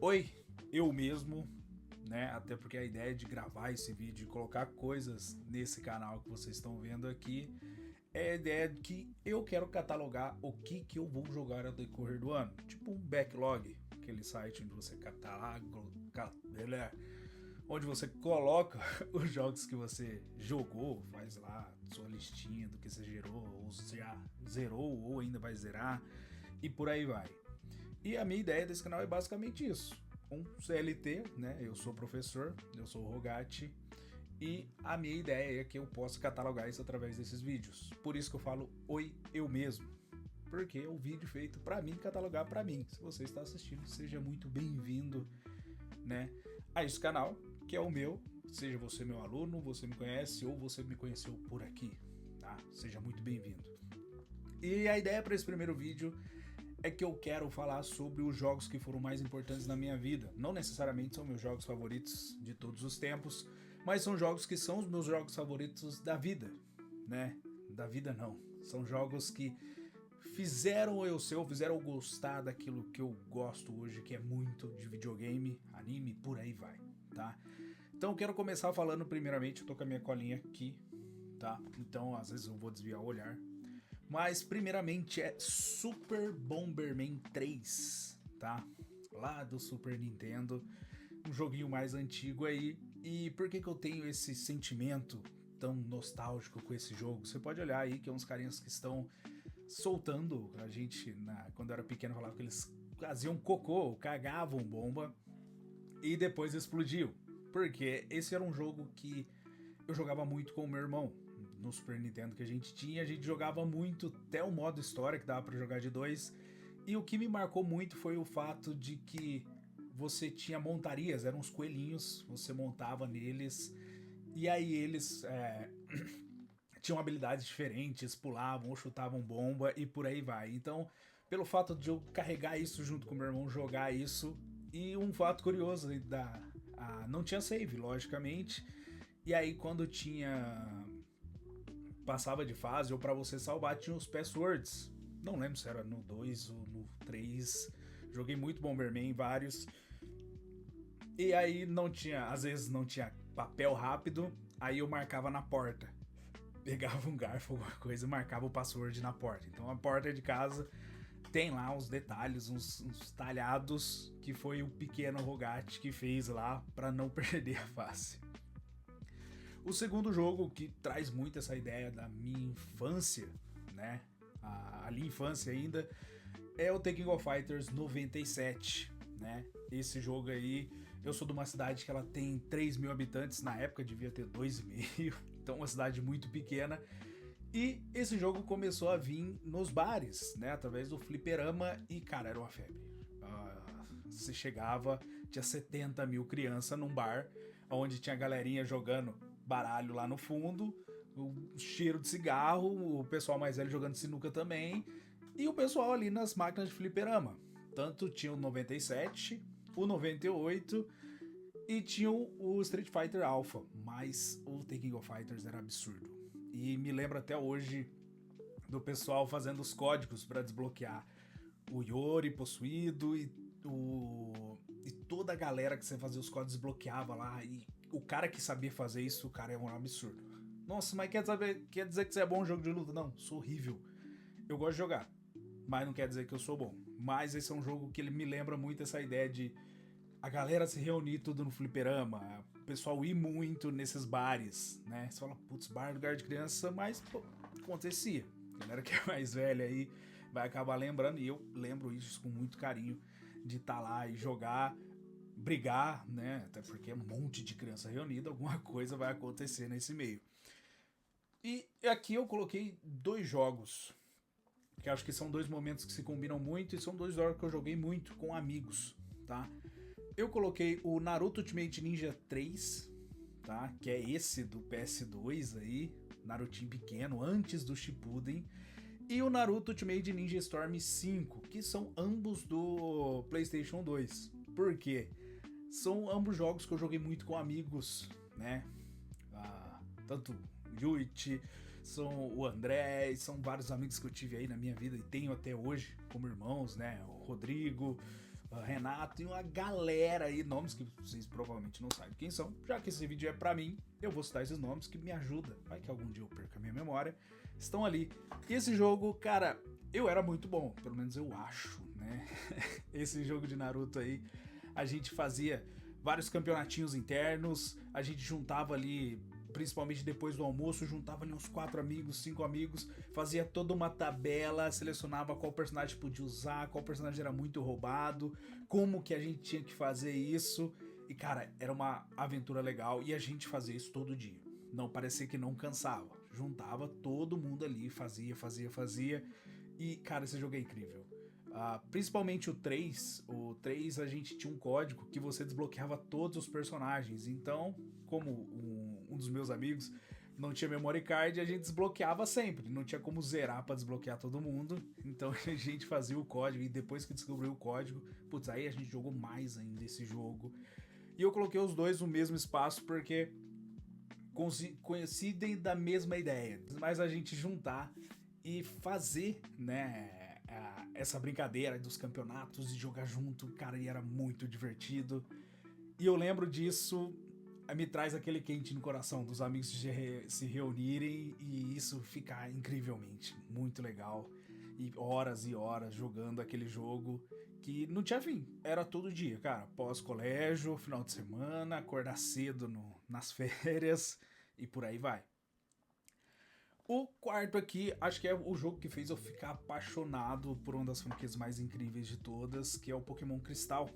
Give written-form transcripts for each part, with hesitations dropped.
Oi, eu mesmo, né? Até porque a ideia de gravar esse vídeo e colocar coisas nesse canal que vocês estão vendo aqui é a ideia de que eu quero catalogar o que eu vou jogar ao decorrer do ano. Tipo um backlog, aquele site onde você onde você coloca os jogos que você jogou, faz lá sua listinha do que você gerou, ou já zerou, ou ainda vai zerar, e por aí vai. E a minha ideia desse canal é basicamente isso. Um CLT, né? Eu sou professor, eu sou o Rogatti, e a minha ideia é que eu possa catalogar isso através desses vídeos. Por isso que eu falo oi, eu mesmo. Porque é um vídeo feito para mim, catalogar para mim. Se você está assistindo, seja muito bem-vindo, né, a esse canal, que é o meu. Seja você meu aluno, você me conhece ou você me conheceu por aqui, tá? Seja muito bem-vindo. E a ideia para esse primeiro vídeo é que eu quero falar sobre os jogos que foram mais importantes na minha vida. Não necessariamente são meus jogos favoritos de todos os tempos, mas são jogos que são os meus jogos favoritos da vida, né? Da vida não. São jogos que fizeram fizeram eu gostar daquilo que eu gosto hoje, que é muito de videogame, anime, por aí vai, tá? Então eu quero começar falando primeiramente, eu tô com a minha colinha aqui, tá? Então às vezes eu vou desviar o olhar. Mas primeiramente é Super Bomberman 3, tá? Lá do Super Nintendo, um joguinho mais antigo aí. E por que eu tenho esse sentimento tão nostálgico com esse jogo? Você pode olhar aí que é uns carinhas que estão soltando. A gente, quando eu era pequeno, falava que eles faziam cocô, cagavam bomba e depois explodiam. Porque esse era um jogo que eu jogava muito com o meu irmão. No Super Nintendo que a gente jogava muito até o modo história, que dava pra jogar de dois. E o que me marcou muito foi o fato de que você tinha montarias, eram uns coelhinhos, você montava neles, e aí eles tinham habilidades diferentes, pulavam ou chutavam bomba e por aí vai. Então, pelo fato de eu carregar isso junto com meu irmão, jogar isso, e um fato curioso, não tinha save, logicamente, e aí quando passava de fase ou para você salvar tinha os passwords. Não lembro se era no 2 ou no 3. Joguei muito Bomberman, vários. E aí não tinha, às vezes não tinha papel rápido, aí eu marcava na porta. Pegava um garfo, alguma coisa e marcava o password na porta. Então a porta de casa tem lá uns detalhes, uns talhados que foi o pequeno Rogatti que fez lá para não perder a fase. O segundo jogo que traz muito essa ideia da minha infância, né? Ali infância ainda, é o Tekken of Fighters 97, né? Esse jogo aí, eu sou de uma cidade que ela tem 3 mil habitantes, na época devia ter 2,5, então uma cidade muito pequena. E esse jogo começou a vir nos bares, né? Através do fliperama e, cara, era uma febre. Você chegava, tinha 70 mil crianças num bar, onde tinha galerinha jogando baralho lá no fundo, o cheiro de cigarro, o pessoal mais velho jogando sinuca também, e o pessoal ali nas máquinas de fliperama. Tanto tinha o 97, o 98 e tinha o Street Fighter Alpha, mas o Tekken of Fighters era absurdo. E me lembro até hoje do pessoal fazendo os códigos para desbloquear o Yori possuído e toda a galera que você fazia os códigos desbloqueava lá. E o cara que sabia fazer isso, o cara é um absurdo. Nossa, mas quer dizer que você é bom em jogo de luta? Não, sou horrível. Eu gosto de jogar, mas não quer dizer que eu sou bom. Mas esse é um jogo que ele me lembra muito essa ideia de a galera se reunir tudo no fliperama, o pessoal ir muito nesses bares, né? Você fala, putz, bar é lugar de criança, mas pô, acontecia. A galera que é mais velha aí vai acabar lembrando, e eu lembro isso com muito carinho, de estar lá e jogar, brigar, né? Até porque é um monte de criança reunida, alguma coisa vai acontecer nesse meio. E aqui eu coloquei 2 jogos, que acho que são 2 momentos que se combinam muito, e são 2 jogos que eu joguei muito com amigos, tá? Eu coloquei o Naruto Ultimate Ninja 3, tá? Que é esse do PS2 aí, Narutinho pequeno, antes do Shippuden, e o Naruto Ultimate Ninja Storm 5, que são ambos do PlayStation 2. Por quê? São ambos jogos que eu joguei muito com amigos, né? Tanto o Yuichi, são o André, são vários amigos que eu tive aí na minha vida e tenho até hoje como irmãos, né? O Rodrigo, Renato e uma galera aí, nomes que vocês provavelmente não sabem quem são. Já que esse vídeo é pra mim, eu vou citar esses nomes que me ajudam. Vai que algum dia eu perca a minha memória. Estão ali. E esse jogo, cara, eu era muito bom, pelo menos eu acho, né? Esse jogo de Naruto aí, a gente fazia vários campeonatinhos internos, a gente juntava ali, principalmente depois do almoço, juntava ali uns 4 amigos, 5 amigos, fazia toda uma tabela, selecionava qual personagem podia usar, qual personagem era muito roubado, como que a gente tinha que fazer isso. E cara, era uma aventura legal e a gente fazia isso todo dia. Não parecia que não cansava. Juntava todo mundo ali, fazia. E cara, esse jogo é incrível. Principalmente o 3. O 3 a gente tinha um código que você desbloqueava todos os personagens. Então, como um dos meus amigos não tinha memory card, a gente desbloqueava sempre. Não tinha como zerar pra desbloquear todo mundo. Então a gente fazia o código e depois que descobriu o código, putz, aí a gente jogou mais ainda esse jogo. E eu coloquei os dois no mesmo espaço porque coincidem da mesma ideia. Mas a gente juntar e fazer, né, essa brincadeira dos campeonatos e jogar junto, cara, e era muito divertido. E eu lembro disso, me traz aquele quente no coração dos amigos se reunirem e isso ficar incrivelmente muito legal. E horas jogando aquele jogo que não tinha fim, era todo dia, cara. Pós-colégio, final de semana, acordar cedo nas férias e por aí vai. O quarto aqui, acho que é o jogo que fez eu ficar apaixonado por uma das franquias mais incríveis de todas, que é o Pokémon Cristal,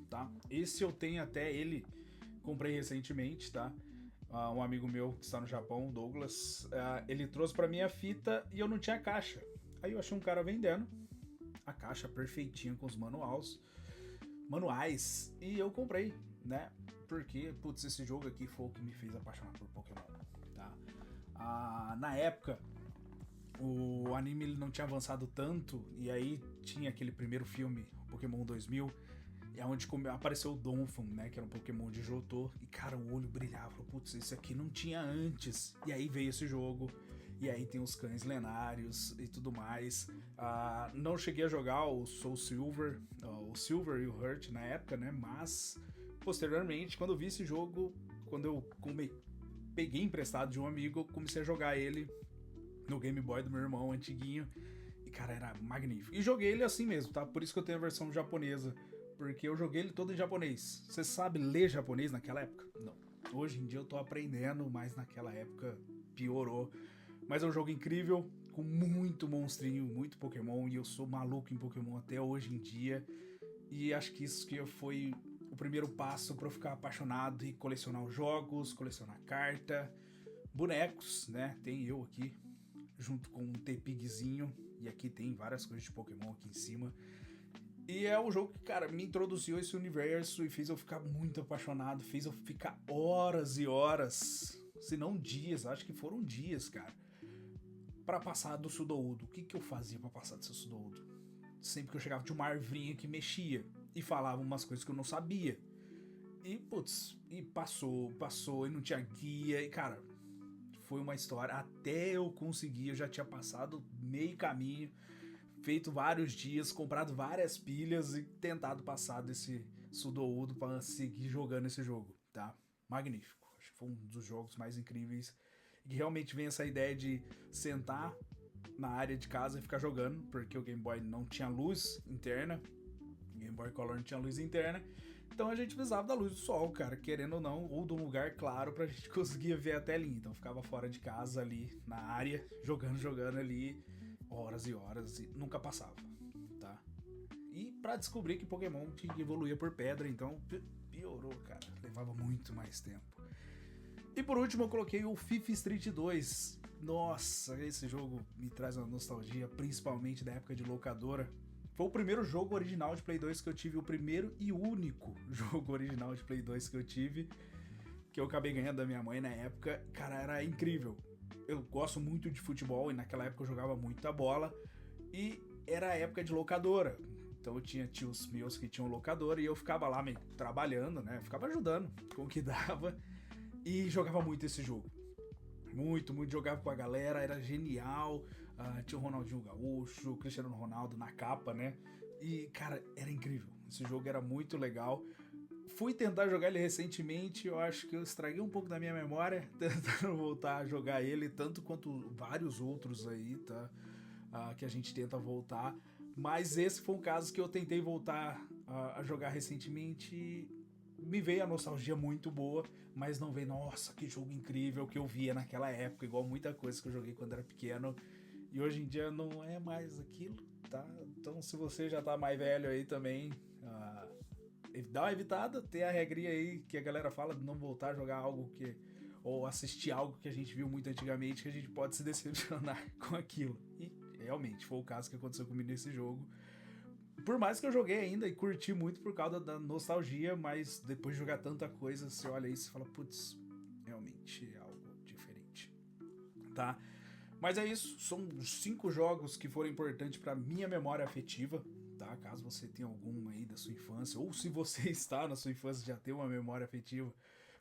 tá? Esse eu tenho até ele, comprei recentemente, tá? Um amigo meu que está no Japão, Douglas, ele trouxe pra mim a fita e eu não tinha caixa. Aí eu achei um cara vendendo a caixa perfeitinha com os manuais e eu comprei, né? Porque, putz, esse jogo aqui foi o que me fez apaixonar por Pokémon, tá? Na época, o anime ele não tinha avançado tanto e aí tinha aquele primeiro filme, Pokémon 2000, é onde apareceu o Donphan, né, que era um Pokémon de Johto, e cara, o olho brilhava, putz, esse aqui não tinha antes. E aí veio esse jogo, e aí tem os cães lendários e tudo mais. Não cheguei a jogar o Soul Silver, o Silver e o Heart na época, né, mas posteriormente, quando eu vi esse jogo, quando eu peguei emprestado de um amigo, comecei a jogar ele no Game Boy do meu irmão, antiguinho, e cara, era magnífico. E joguei ele assim mesmo, tá? Por isso que eu tenho a versão japonesa, porque eu joguei ele todo em japonês. Você sabe ler japonês naquela época? Não. Hoje em dia eu tô aprendendo, mas naquela época piorou. Mas é um jogo incrível, com muito monstrinho, muito Pokémon, e eu sou maluco em Pokémon até hoje em dia. E acho que isso que foi o primeiro passo para eu ficar apaixonado e colecionar os jogos, colecionar carta, bonecos, né? Tem eu aqui, junto com um T-Pigzinho, e aqui tem várias coisas de Pokémon aqui em cima. E é um jogo que, cara, me introduziu a esse universo e fez eu ficar muito apaixonado, fez eu ficar horas e horas, se não dias, acho que foram dias, cara, pra passar do Sudoudo. O que eu fazia pra passar desse Sudoudo? Sempre que eu chegava tinha uma arvrinha que mexia e falava umas coisas que eu não sabia. E, putz, e passou, e não tinha guia, e, cara, foi uma história. Até eu conseguir, eu já tinha passado meio caminho, feito vários dias, comprado várias pilhas e tentado passar desse Sudoudo para seguir jogando esse jogo, tá? Magnífico. Acho que foi um dos jogos mais incríveis. E realmente vem essa ideia de sentar na área de casa e ficar jogando, porque o Game Boy não tinha luz interna, o Game Boy Color não tinha luz interna, então a gente precisava da luz do sol, cara, querendo ou não, ou de um lugar claro pra gente conseguir ver a telinha. Então ficava fora de casa ali, na área, jogando ali, horas e horas, e nunca passava, tá? E pra descobrir que Pokémon tinha que evoluir por pedra, então piorou, cara, levava muito mais tempo. E por último eu coloquei o FIFA Street 2. Nossa, esse jogo me traz uma nostalgia, principalmente da época de locadora. Foi o primeiro jogo original de Play 2 que eu tive, o primeiro e único jogo original de Play 2 que eu tive, que eu acabei ganhando da minha mãe na época. Cara, era incrível. Eu gosto muito de futebol e naquela época eu jogava muita bola e era a época de locadora. Então eu tinha tios meus que tinham locadora e eu ficava lá meio trabalhando, né? Ficava ajudando com o que dava e jogava muito esse jogo. Muito, jogava com a galera, era genial. Tinha o Ronaldinho Gaúcho, o Cristiano Ronaldo na capa, né? E, cara, era incrível. Esse jogo era muito legal. Fui tentar jogar ele recentemente, eu acho que eu estraguei um pouco da minha memória tentando voltar a jogar ele, tanto quanto vários outros aí, tá? Que a gente tenta voltar. Mas esse foi um caso que eu tentei voltar a jogar recentemente. Me veio a nostalgia muito boa, mas não veio, nossa, que jogo incrível que eu via naquela época, igual muita coisa que eu joguei quando era pequeno. E hoje em dia não é mais aquilo, tá? Então se você já tá mais velho aí também, dá uma evitada, tem a regrinha aí que a galera fala de não voltar a jogar algo que... ou assistir algo que a gente viu muito antigamente, que a gente pode se decepcionar com aquilo. E realmente foi o caso que aconteceu comigo nesse jogo. Por mais que eu joguei ainda e curti muito por causa da nostalgia, mas depois de jogar tanta coisa, você olha isso e fala, putz, realmente é algo diferente, tá? Mas é isso, são 5 jogos que foram importantes para minha memória afetiva, tá? Caso você tenha algum aí da sua infância, ou se você está na sua infância já tem uma memória afetiva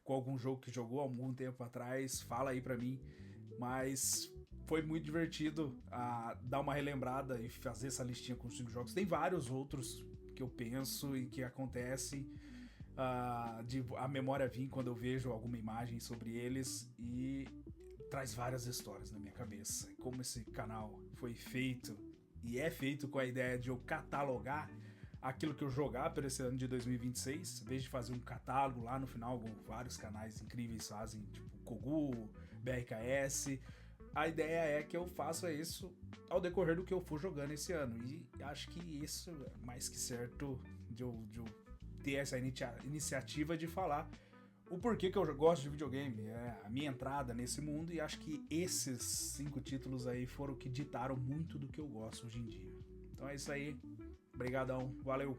com algum jogo que jogou há algum tempo atrás, fala aí para mim. Mas foi muito divertido dar uma relembrada e fazer essa listinha com os 5 jogos. Tem vários outros que eu penso e que acontecem, a memória vir quando eu vejo alguma imagem sobre eles, e traz várias histórias na minha cabeça. Como esse canal foi feito e é feito com a ideia de eu catalogar aquilo que eu jogar para esse ano de 2026, em vez de fazer um catálogo lá no final, como vários canais incríveis fazem, tipo Kogu, BRKS. A ideia é que eu faça isso ao decorrer do que eu for jogando esse ano. E acho que isso é mais que certo de eu ter essa iniciativa de falar o porquê que eu gosto de videogame, a minha entrada nesse mundo, e acho que esses 5 títulos aí foram o que ditaram muito do que eu gosto hoje em dia. Então é isso aí, brigadão, valeu!